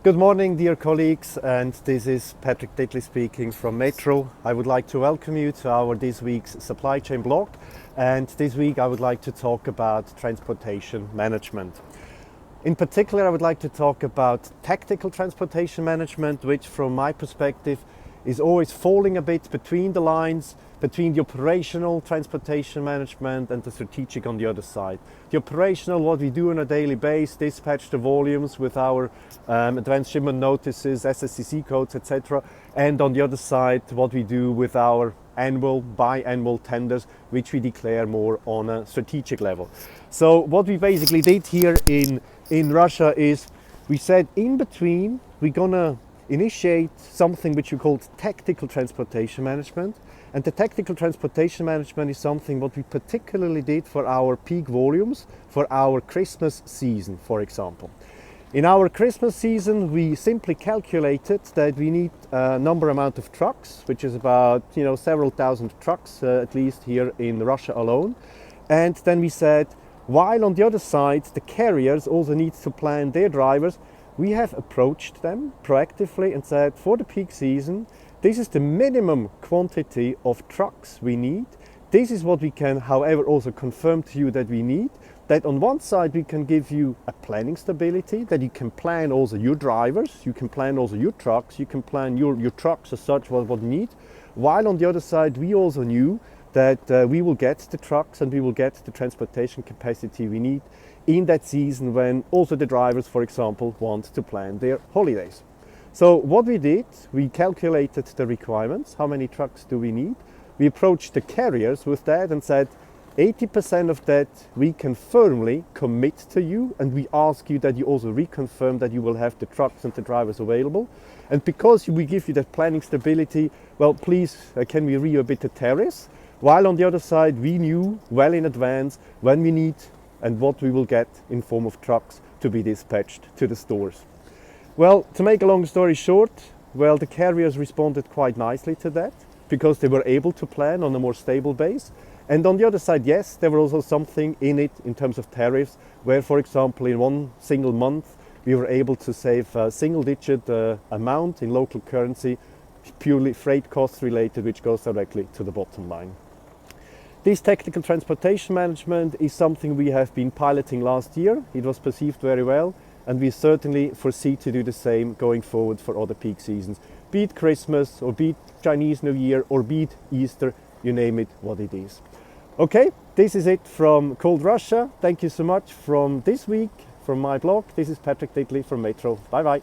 Good morning, dear colleagues, and this is Patrick Dittli speaking from Metro. I would like to welcome you to our this week's supply chain blog, and this week I would like to talk about transportation management. In particular, I would like to talk about tactical transportation management, which from my perspective is always falling a bit between the lines, between the operational transportation management and the strategic on the other side. The operational, what we do on a daily basis, dispatch the volumes with our advanced shipment notices, SSCC codes, etc. And on the other side, what we do with our biannual tenders, which we declare more on a strategic level. So what we basically did here in Russia is we said in between we're gonna initiate something which we called tactical transportation management. And the tactical transportation management is something what we particularly did for our peak volumes, for our Christmas season, for example. In our Christmas season, we simply calculated that we need a amount of trucks, which is about several thousand trucks, at least here in Russia alone. And then we said, while on the other side, the carriers also need to plan their drivers, we have approached them proactively and said, for the peak season, this is the minimum quantity of trucks we need. This is what we can, however, also confirm to you that we need. That on one side we can give you a planning stability, that you can plan also your drivers, you can plan also your trucks, you can plan your trucks as such what you need. While on the other side we also knew that we will get the trucks and we will get the transportation capacity we need in that season when also the drivers, for example, want to plan their holidays. So what we did, we calculated the requirements, how many trucks do we need. We approached the carriers with that and said 80% of that we can firmly commit to you, and we ask you that you also reconfirm that you will have the trucks and the drivers available. And because we give you that planning stability, well, please can we re a bit the tariffs, while on the other side we knew well in advance when we need and what we will get in form of trucks to be dispatched to the stores. Well, to make a long story short, well, the carriers responded quite nicely to that because they were able to plan on a more stable base. And on the other side, yes, there was also something in it in terms of tariffs, where, for example, in one single month, we were able to save a single-digit amount in local currency, purely freight costs related, which goes directly to the bottom line. This tactical transportation management is something we have been piloting last year. It was perceived very well. And we certainly foresee to do the same going forward for other peak seasons. Be it Christmas, or be it Chinese New Year, or be it Easter, you name it, what it is. Okay, this is it from cold Russia. Thank you so much from this week, from my blog. This is Patrick Dittli from Metro. Bye bye.